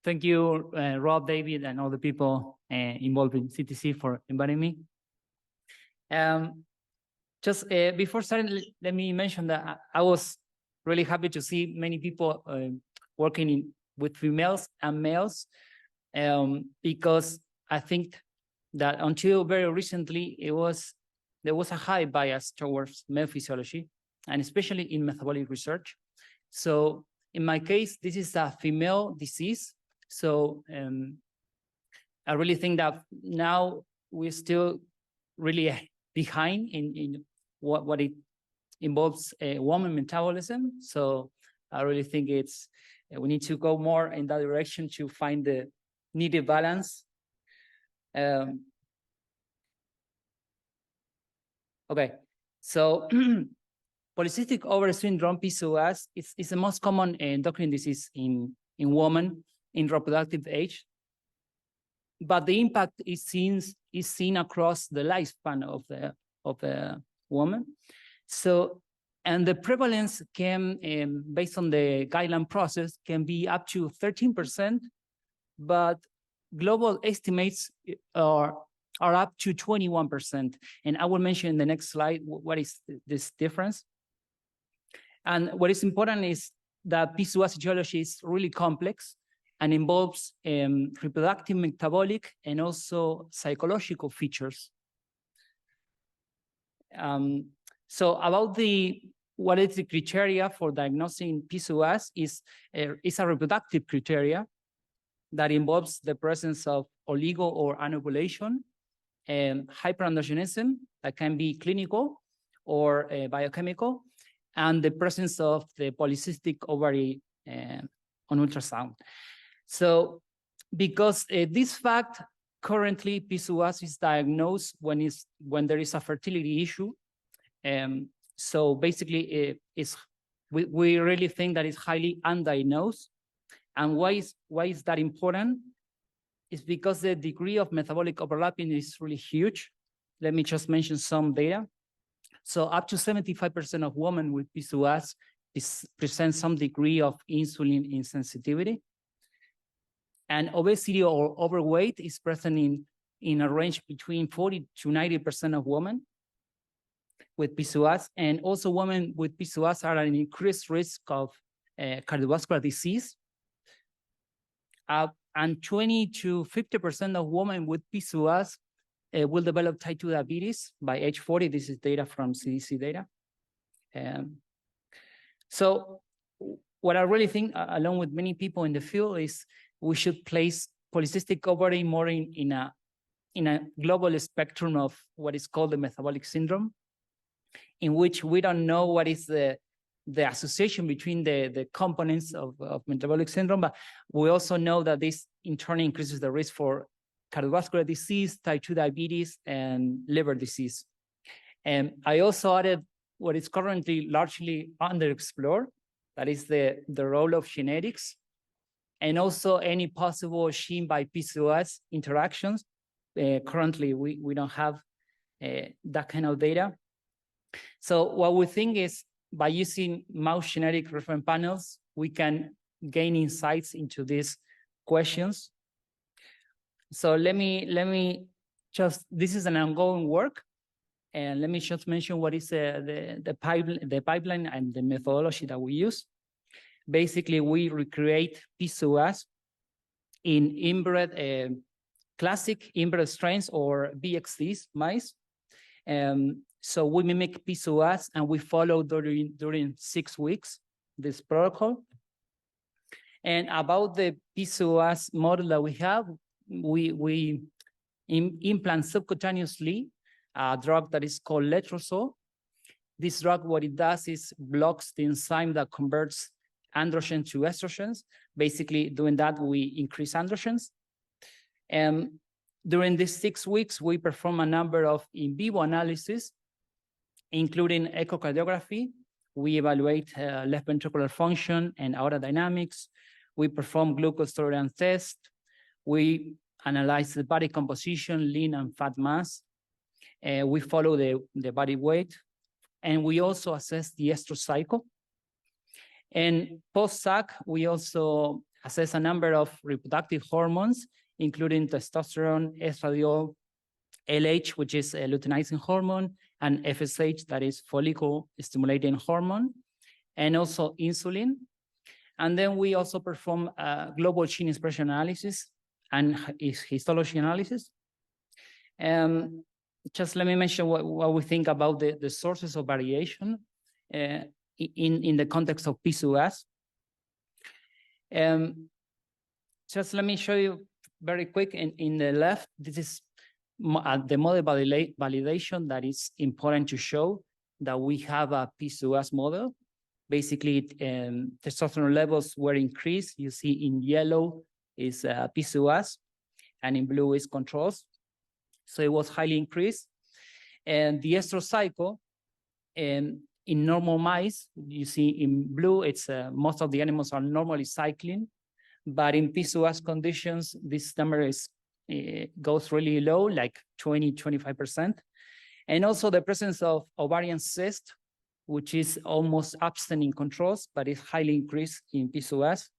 Thank you, Rob, David, and all the people involved in CTC for inviting me. Just before starting, let me mention that I was really happy to see many people working with females and males, because I think that until very recently, there was a high bias towards male physiology, and especially in metabolic research. So in my case, this is a female disease. So I really think that now we're still really behind in what it involves woman metabolism. So I really think we need to go more in that direction to find the needed balance. Okay, so polycystic ovary syndrome, PCOS, is the most common endocrine disease in women in reproductive age, but the impact is seen across the lifespan of the woman. So, and the prevalence can, based on the guideline process, can be up to 13%, but global estimates are up to 21%. And I will mention in the next slide what is this difference. And what is important is that PCOS etiology is really complex and involves reproductive, metabolic, and also psychological features. So about what is the criteria for diagnosing PCOS is a reproductive criteria that involves the presence of oligo or anovulation, hyperandrogenism that can be clinical or biochemical, and the presence of the polycystic ovary on ultrasound. So because this fact, currently PCOS is diagnosed when there is a fertility issue. So basically we really think that it's highly undiagnosed. And why is that important? It's because the degree of metabolic overlapping is really huge. Let me just mention some data. So up to 75% of women with PCOS present some degree of insulin insensitivity. And obesity or overweight is present in a range between 40 to 90% of women with PCOS. And also women with PCOS are at an increased risk of cardiovascular disease. And 20 to 50% of women with PCOS will develop type 2 diabetes by age 40. This is data from CDC data. So what I really think, along with many people in the field, is we should place polycystic ovary more in a global spectrum of what is called the metabolic syndrome, in which we don't know what is the association between the components of metabolic syndrome, but we also know that this in turn increases the risk for cardiovascular disease, type 2 diabetes, and liver disease. And I also added what is currently largely underexplored, that is the role of genetics, and also any possible Gene-by-PCOS interactions. Currently, we don't have that kind of data. So what we think is, by using mouse genetic reference panels, we can gain insights into these questions. So let me just, this is an ongoing work, and let me just mention what is the pipeline and the methodology that we use. Basically, we recreate PCOS in inbred, classic inbred strains or BXDs mice. So we mimic PCOS and we follow during 6 weeks this protocol. And about the PCOS model that we have, we implant subcutaneously a drug that is called letrozole. This drug, what it does is blocks the enzyme that converts androgen to estrogens. Basically, doing that, we increase androgens. And during these 6 weeks, we perform a number of in vivo analyses, including echocardiography. We evaluate left ventricular function and aerodynamics. We perform glucose tolerance test. We analyze the body composition, lean and fat mass. We follow the body weight. And we also assess the estrous cycle. And post-SAC, we also assess a number of reproductive hormones, including testosterone, estradiol, LH, which is a luteinizing hormone, and FSH, that is follicle stimulating hormone, and also insulin. And then we also perform global gene expression analysis and histology analysis. Just let me mention what we think about the sources of variation in the context of PCOS. Just let me show you very quick. In the left, this is the model validation that is important to show that we have a PCOS model. Basically, testosterone levels were increased. You see in yellow is PCOS, and in blue is controls. So it was highly increased. And the estrous cycle, in normal mice, you see in blue, it's most of the animals are normally cycling, but in PCOS conditions, this number is goes really low, like 20–25%. And also the presence of ovarian cyst, which is almost absent in controls, but is highly increased in PCOS.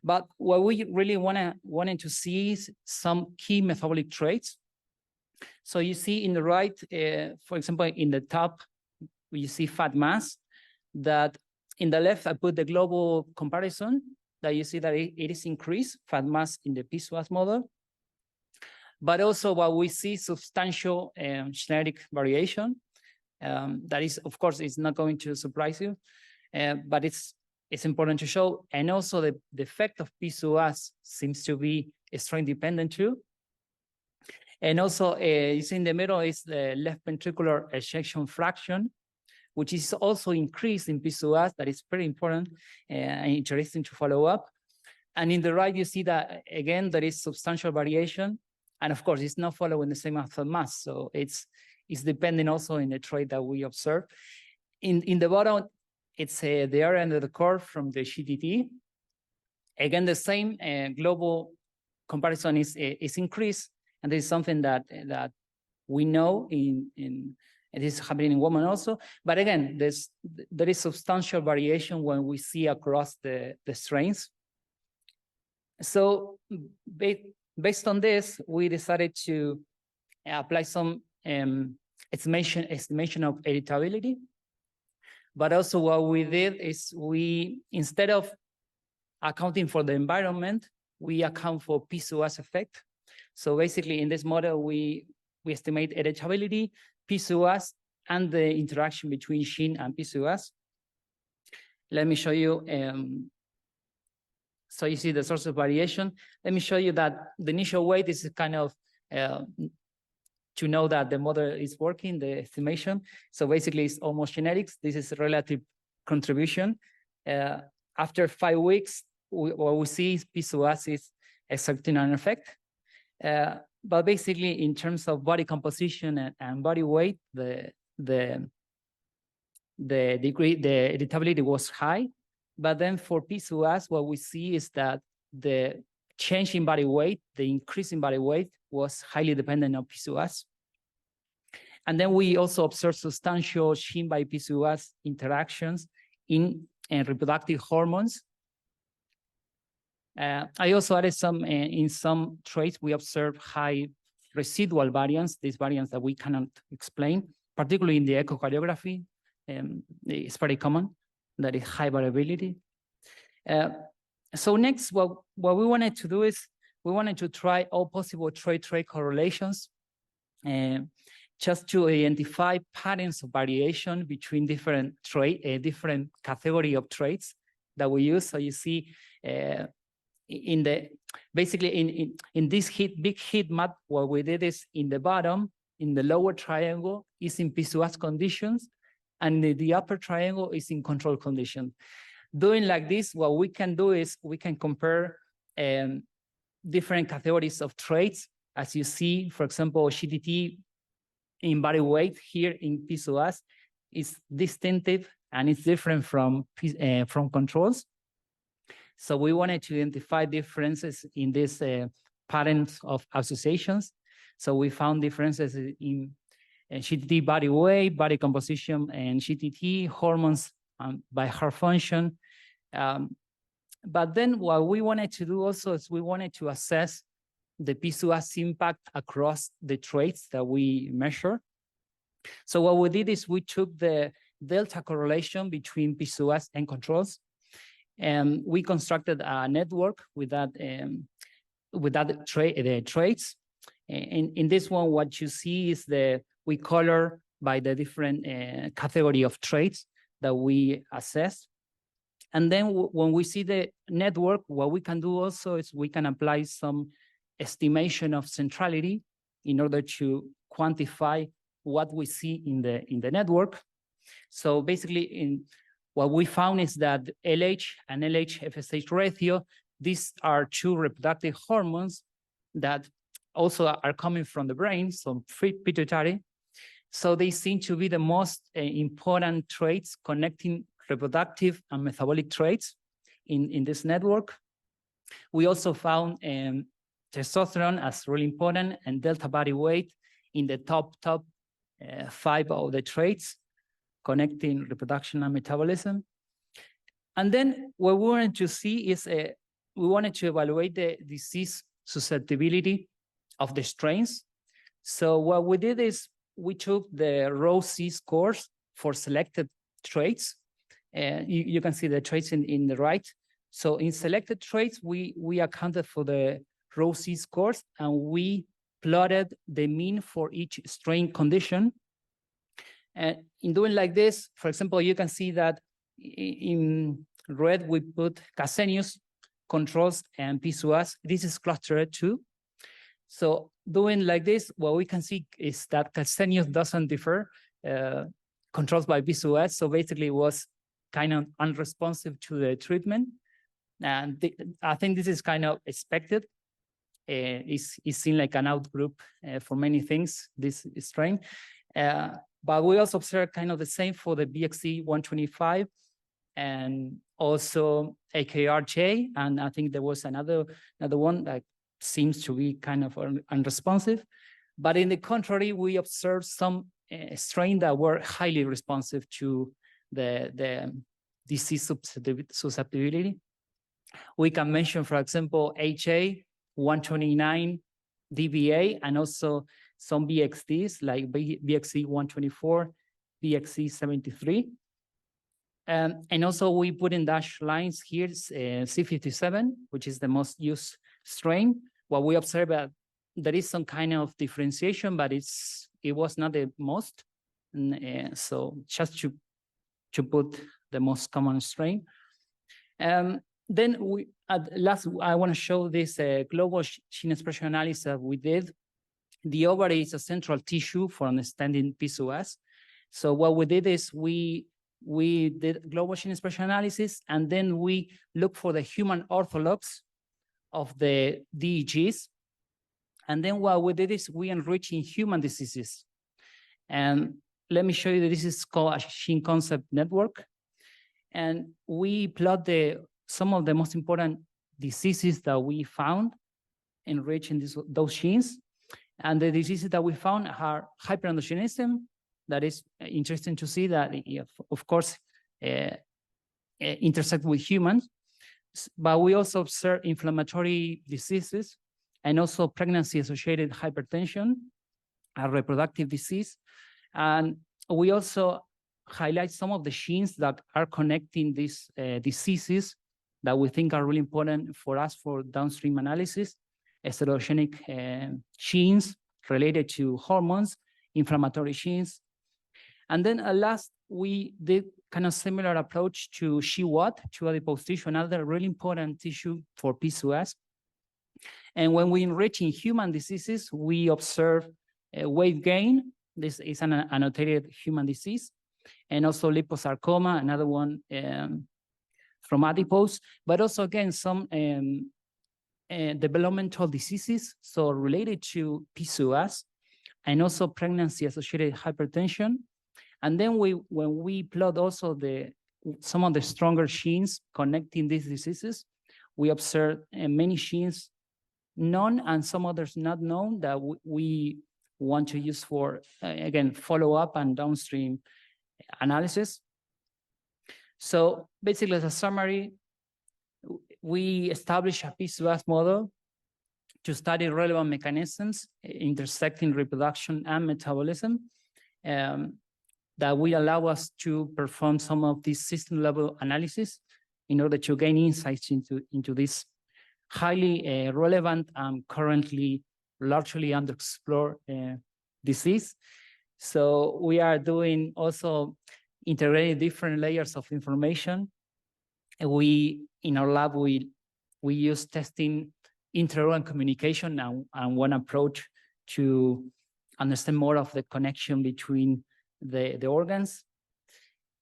But what we really wanted to see is some key metabolic traits. So you see in the right, for example, in the top, you see fat mass. That in the left, I put the global comparison that you see that it is increased fat mass in the PCOS model. But also what we see substantial genetic variation. That is, of course, it's not going to surprise you, but it's important to show. And also the effect of PCOS seems to be strain dependent too. And also you see in the middle is the left ventricular ejection fraction, which is also increased in PCOS. That is very important and interesting to follow up. And in the right, you see that, again, there is substantial variation. And of course, it's not following the same fat mass. So it's depending also in the trait that we observe. In the bottom, it's the area under the curve from the GTT. Again, the same global comparison is increased. And this is something that we know it is happening in women also. But again, there is substantial variation when we see across the strains. So based on this, we decided to apply some estimation of heritability. But also what we did is instead of accounting for the environment, we account for PCOS effect. So basically in this model, we estimate heritability, PCOS, and the interaction between gene and PCOS. Let me show you. So you see the source of variation. Let me show you that the initial weight is kind of to know that the model is working, the estimation. So basically it's almost genetics. This is relative contribution. After 5 weeks, what we see is PCOS is exerting an effect. But basically in terms of body composition and body weight, the heritability was high. But then for PCOS, what we see is that the change in body weight, the increase in body weight was highly dependent on PCOS. And then we also observed substantial Gene-by-PCOS interactions in reproductive hormones. I also added some, in some traits, we observed high residual variance, these variants that we cannot explain, particularly in the echocardiography. It's very common, that is high variability. So next, what we wanted to do is we wanted to try all possible trait correlations just to identify patterns of variation between different different category of traits that we use. So you see basically in this big heat map, what we did is in the bottom, in the lower triangle is in PCOS conditions, and the upper triangle is in control condition. Doing like this, what we can do is we can compare different categories of traits. As you see, for example, GTT in body weight here in PCOS is distinctive and it's different from controls. So we wanted to identify differences in these patterns of associations. So we found differences in GTT body weight, body composition, and GTT hormones by heart function. But then what we wanted to do also is we wanted to assess the PCOS impact across the traits that we measure. So what we did is we took the delta correlation between PCOS and controls, and we constructed a network with that the traits. In this one, what you see is we color by the different category of traits that we assess. And then when we see the network, what we can do also is we can apply some estimation of centrality in order to quantify what we see in the network. So basically, what we found is that LH and LH-FSH ratio, these are two reproductive hormones that also are coming from the brain, so pituitary. So they seem to be the most important traits connecting reproductive and metabolic traits in this network. We also found testosterone as really important and delta body weight in the top 5 of the traits connecting reproduction and metabolism. And then what we wanted to see is we wanted to evaluate the disease susceptibility of the strains. So what we did is we took the row C scores for selected traits. You can see the traits in the right. So in selected traits, we accounted for the row C scores, and we plotted the mean for each strain condition. And in doing like this, for example, you can see that in red, we put Cassenius, controls, and PCOS. This is cluster 2. So doing like this, what we can see is that Cassenius doesn't differ, controls by PCOS. So basically it was kind of unresponsive to the treatment. And I think this is kind of expected. It's seen like an outgroup for many things, this strain. But we also observed kind of the same for the BXC 125 and also AKRJ. And I think there was another one that seems to be kind of unresponsive. But in the contrary, we observed some strains that were highly responsive to the disease susceptibility. We can mention, for example, HA 129, DBA, and also some BXDs like BXC 124, BXC 73. And also we put in dashed lines here C57, which is the most used strain. What we observed that there is some kind of differentiation, but it was not the most. So just to put the most common strain. Then at last, I want to show this global gene expression analysis that we did. The ovary is a central tissue for understanding PCOS. So what we did is we did global gene expression analysis, and then we looked for the human orthologs of the DEGs. And then what we did is we enriched in human diseases. And let me show you that this is called a gene concept network. And we plot some of the most important diseases that we found enriched in those genes. And the diseases that we found are hyperandrogenism. That is interesting to see that, of course, intersect with humans. But we also observe inflammatory diseases and also pregnancy-associated hypertension, a reproductive disease. And we also highlight some of the genes that are connecting these diseases that we think are really important for us for downstream analysis, estrogenic genes related to hormones, inflammatory genes. And then at last, we did kind of similar approach to GWAT, to adipose tissue, another really important tissue for PCOS. And when we enrich in human diseases, we observe weight gain. This is an annotated human disease. And also liposarcoma, another one from adipose, but also again, some developmental diseases, so related to PCOS, and also pregnancy-associated hypertension. And then when we plot also some of the stronger genes connecting these diseases, we observe many genes known and some others not known that we want to use for, again, follow-up and downstream analysis. So basically, as a summary, we established a PCOS model to study relevant mechanisms intersecting reproduction and metabolism that will allow us to perform some of these system-level analysis in order to gain insights into this highly relevant and currently largely underexplored disease. So we are doing also integrating different layers of information. In our lab, we use testing inter-organ communication and one approach to understand more of the connection between the organs.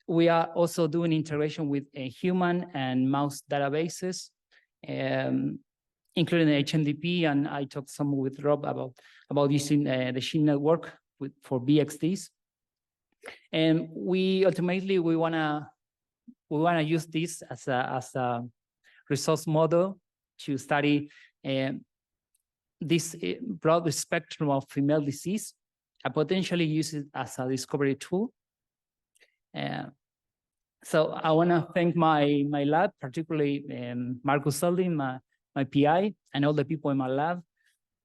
We are also doing integration with human and mouse databases, including the HMDP, and I talked some with Rob about using the Gene network for BXDs. And we ultimately wanna use this as a resource model to study this broad spectrum of female disease, and potentially use it as a discovery tool. So I want to thank my lab, particularly Marcus Seldin, my PI, and all the people in my lab.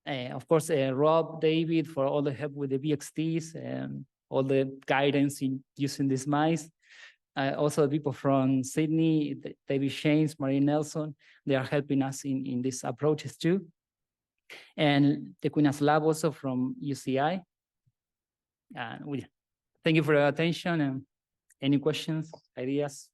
Of course, Rob, David, for all the help with the BXTs and all the guidance in using these mice. Also the people from Sydney, David Shanes, Marie Nelson, they are helping us in these approaches too. And the Quinas lab also from UCI. And thank you for your attention, and any questions, ideas?